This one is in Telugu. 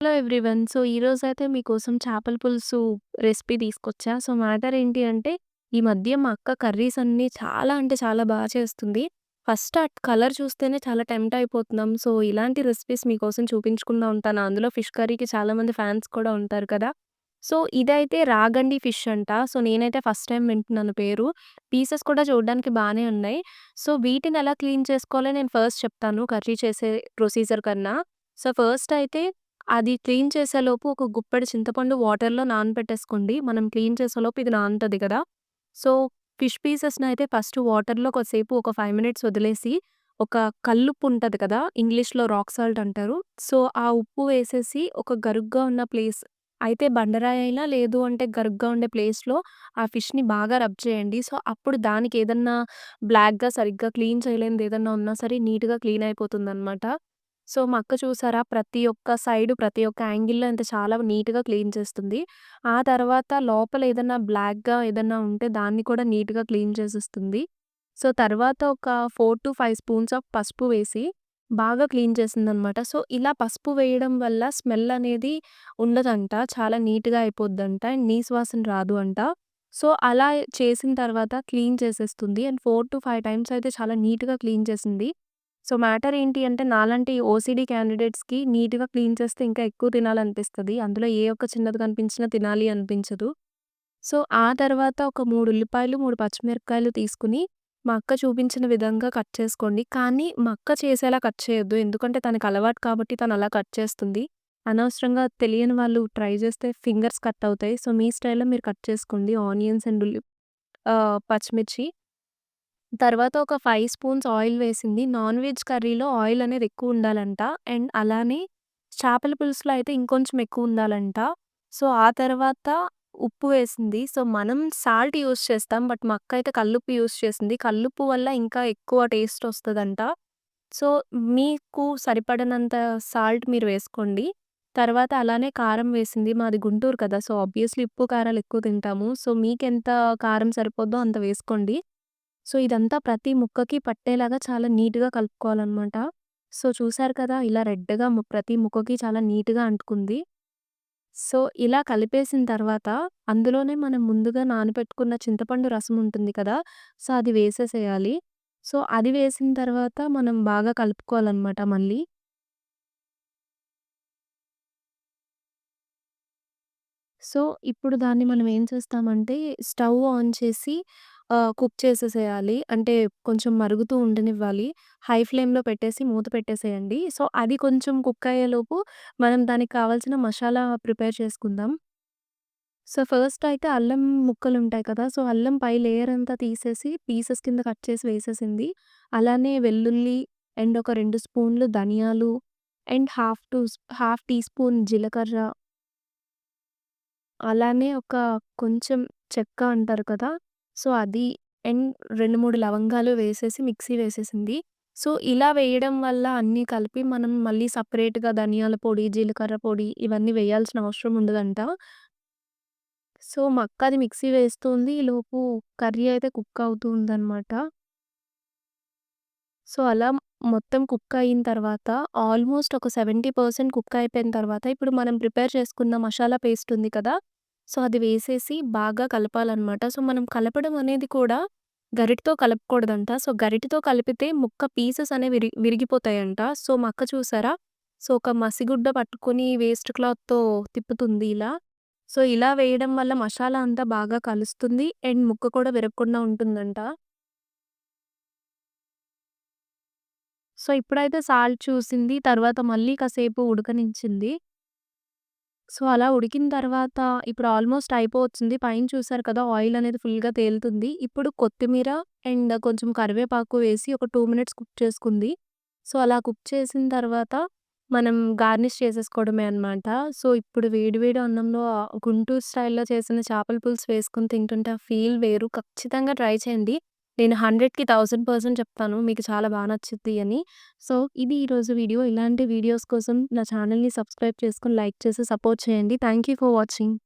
Hello everyone. సో, ఈరోజైతే మీకోసం చేపల పులుసు రెసిపీ తీసుకొచ్చా. సో, మ్యాటర్ ఏంటి అంటే, ఈ మధ్య మా అక్క కర్రీస్ అన్నీ చాలా అంటే చాలా చేస్తుంది. ఫస్ట్ ఆ కలర్ చూస్తేనే చాలా టెంప్ట్ అయిపోతున్నాం. సో, ఇలాంటి రెసిపీస్ మీకోసం చూపించకుండా ఉంటాను. అందులో ఫిష్ కర్రీకి చాలామంది ఫ్యాన్స్ కూడా ఉంటారు కదా! సో, ఇదైతే రాగండి ఫిష్ అంట. సో, నేనైతే ఫస్ట్ టైమ్ వింటున్నాను పేరు. పీసెస్ కూడా చూడడానికి బానే ఉన్నాయి. సో, వీటిని ఎలా క్లీన్ చేసుకోవాలో నేను ఫస్ట్ చెప్తాను కర్రీ చేసే ప్రొసీజర్ కన్నా. సో, ఫస్ట్ అయితే అది క్లీన్ చేసేలోపు ఒక గుప్పెడు చింతపండు వాటర్‌లో నానబెట్టేసుకోండి. మనం క్లీన్ చేసేలోపు ఇది నానుతది కదా! సో, ఫిష్ పీసెస్‌నయితే ఫస్ట్ వాటర్‌లో కొద్దిసేపు ఒక 5 మినిట్స్ వదిలేసి, ఒక కల్లుప్పు ఉంటది కదా! ఇంగ్లీష్‌లో రాక్ సాల్ట్ అంటారు. సో, ఆ ఉప్పు వేసేసి ఒక గరుగ్గా ఉన్న ప్లేస్ అయితే బండరాయి అయినా లేదు అంటే గరుగ్గా ఉండే ప్లేస్‌లో ఆ ఫిష్‌ని బాగా రబ్ చేయండి. సో, అప్పుడు దానికేదన్నా బ్లాక్‌గా సరిగ్గా క్లీన్ చేయలేనిది ఏదన్నా ఉన్నా సరే నీట్‌గా క్లీన్ అయిపోతుందనమాట. సో, మా అక్క చూసారా ప్రతి ఒక్క సైడు, ప్రతి ఒక్క యాంగిల్‌లో ఎంత చాలా నీట్‌గా క్లీన్ చేస్తుంది. ఆ తర్వాత లోపల ఏదన్నా బ్లాక్‌గా ఏదన్నా ఉంటే దాన్ని కూడా నీట్‌గా క్లీన్ చేసేస్తుంది. సో, తర్వాత ఒక 4-5 స్పూన్స్ ఆఫ్ పసుపు వేసి బాగా క్లీన్ చేసిందనమాట. సో, ఇలా పసుపు వేయడం వల్ల స్మెల్ అనేది ఉండదంట. చాలా నీట్‌గా అయిపోద్దంట. అండ్ నీసు వాసన రాదు అంట. సో, అలా చేసిన తర్వాత క్లీన్ చేసేస్తుంది. అండ్ 4-5 టైమ్స్ అయితే చాలా నీట్‌గా క్లీన్ చేసింది. సో, మ్యాటర్ ఏంటి అంటే నాలాంటి ఓసీడీ క్యాండిడేట్స్‌కి నీట్‌గా క్లీన్ చేస్తే ఇంకా ఎక్కువ తినాలనిపిస్తది. అందులో ఏ ఒక్క చిన్నది కనిపించినా తినాలి అనిపించదు. సో, ఆ తర్వాత ఒక 3 ఉల్లిపాయలు, 3 పచ్చిమిరపకాయలు తీసుకొని మా అక్క చూపించిన విధంగా కట్ చేసుకోండి. కానీ మా అక్క చేసేలా కట్ చేయొద్దు. ఎందుకంటే తనకి అలవాటు కాబట్టి తను అలా కట్ చేస్తుంది. అనవసరంగా తెలియని వాళ్ళు ట్రై చేస్తే ఫింగర్స్ కట్ అవుతాయి. సో, మీ స్టైల్‌లో మీరు కట్ చేసుకోండి ఆనియన్స్ అండ్ పచ్చిమిర్చి. తర్వాత ఒక 5 స్పూన్స్ ఆయిల్ వేసింది. నాన్ వెజ్ కర్రీలో ఆయిల్ అనేది ఎక్కువుండాలంట. అండ్ అలానే చేపల పులుసులో అయితే ఇంకొంచెం ఎక్కువుండాలంట. సో, ఆ తర్వాత ఉప్పు వేసింది. సో, మనం సాల్ట్ యూజ్ చేస్తాం. బట్ మా అక్క అయితే కల్లుప్పు యూజ్ చేసింది. కల్లుప్పు వల్ల ఇంకా ఎక్కువ టేస్ట్ ఒస్తదంట. సో, మీకు సరిపడనంత సాల్ట్ మీరు వేసుకోండి. తర్వాత అలానే కారం వేసింది. మాది గుంటూరు కదా! సో, ఆబ్వియస్‌లీ ఉప్పు, కారాలు ఎక్కువ తింటాము. సో, మీకెంత కారం సరిపోద్దో అంత వేసుకోండి. సో, ఇదంతా ప్రతి ముక్కకి పట్టేలాగా చాలా నీట్‌గా కలుపుకోవాలనమాట. సో, చూసారు కదా! ఇలా రెడ్‌గా ప్రతి ముక్కకి చాలా నీట్‌గా అంటుకుంది. సో, ఇలా కలిపేసిన తర్వాత అందులోనే మనం ముందుగా నానబెట్టుకున్న చింతపండు రసం ఉంటుంది కదా! సో, అది వేసేసేయాలి. సో, అది వేసిన తర్వాత మనం బాగా కలుపుకోవాలనమాట మళ్ళీ. సో, ఇప్పుడు దాన్ని మనం ఏం చేస్తామంటే స్టవ్ ఆన్ చేసి కుక్ చేసేసేయాలి. అంటే కొంచెం మరుగుతూ ఉండనివ్వాలి. హై ఫ్లేమ్‌లో పెట్టేసి మూత పెట్టేసేయండి. సో, అది కొంచెం కుక్ అయ్యేలోపు మనం దానికి కావాల్సిన మసాలా ప్రిపేర్ చేసుకుందాం. సో, ఫస్ట్ అయితే అల్లం ముక్కలుంటాయి కదా! సో, అల్లం పై లేయర్ అంతా తీసేసి పీసెస్ కింద కట్ చేసి వేసేసింది. అలానే వెల్లుల్లి అండ్ ఒక 2 స్పూన్లు ధనియాలు అండ్ హాఫ్ టీ స్పూన్ జీలకర్ర అలానే ఒక కొంచెం చెక్క అంటారు కదా! సో, అది అండ్ 2, 3 లవంగాలు వేసేసి మిక్సీ వేసేసింది. సో, ఇలా వేయడం వల్ల అన్నీ కలిపి మనం మళ్ళీ సెపరేట్‌గా ధనియాల పొడి, జీలకర్ర పొడి ఇవన్నీ వేయాల్సిన అవసరం ఉండదంట. సో, మా అక్క అది మిక్సీ వేస్తుంది. ఈలోపు కర్రీ అయితే కుక్ అవుతూ ఉందనమాట. సో, అలా మొత్తం కుక్ అయిన తర్వాత ఆల్మోస్ట్ ఒక 70% కుక్ అయిపోయిన తర్వాత ఇప్పుడు మనం ప్రిపేర్ చేసుకున్న మసాలా పేస్ట్ ఉంది కదా! సో, అది వేసేసి బాగా కలపాలనమాట. సో, మనం కలపడం అనేది కూడా గరిటెతో కలపకూడదంట. సో, గరిటెతో కలిపితే ముక్క పీసెస్ అనేవి విరిగిపోతాయంట. సో, మా అక్క చూసారా? సో, ఒక మసిగుడ్డ పట్టుకొని వేస్ట్ క్లాత్‌తో తిప్పుతుంది ఇలా. సో, ఇలా వేయడం వల్ల మసాలా అంతా బాగా కలుస్తుంది. అండ్ ముక్క కూడా విరగకుండా ఉంటుందంట. సో, ఇప్పుడైతే సాల్ట్ చూసింది. తర్వాత మళ్ళీ కాసేపు ఉడకనించింది. సో, అలా ఉడికిన తర్వాత ఇప్పుడు ఆల్మోస్ట్ అయిపోవచ్చింది. పైన చూసారు కదా! ఆయిల్ అనేది ఫుల్‌గా తేలుతుంది. ఇప్పుడు కొత్తిమీర అండ్ కొంచెం కరివేపాకు వేసి ఒక 2 మినిట్స్ కుక్ చేసుకుంది. సో, అలా కుక్ చేసిన తర్వాత మనం గార్నిష్ చేసేసుకోవడమే అనమాట. సో, ఇప్పుడు వేడి వేడి అన్నంలో గుంటూరు స్టైల్‌లో చేసిన చేపల పులుసు వేసుకొని తింటుంటే ఆ ఫీల్ వేరు. ఖచ్చితంగా ట్రై చేయండి. నేను 100కి 1000% చెప్తాను. మీకు చాలా నచ్చిద్ది అని. సో, ఇది ఈరోజు వీడియో. ఇలాంటి వీడియోస్ కోసం నా ఛానెల్‌ని సబ్స్క్రైబ్ చేసుకొని, లైక్ చేసి సపోర్ట్ చేయండి. Thank you for watching.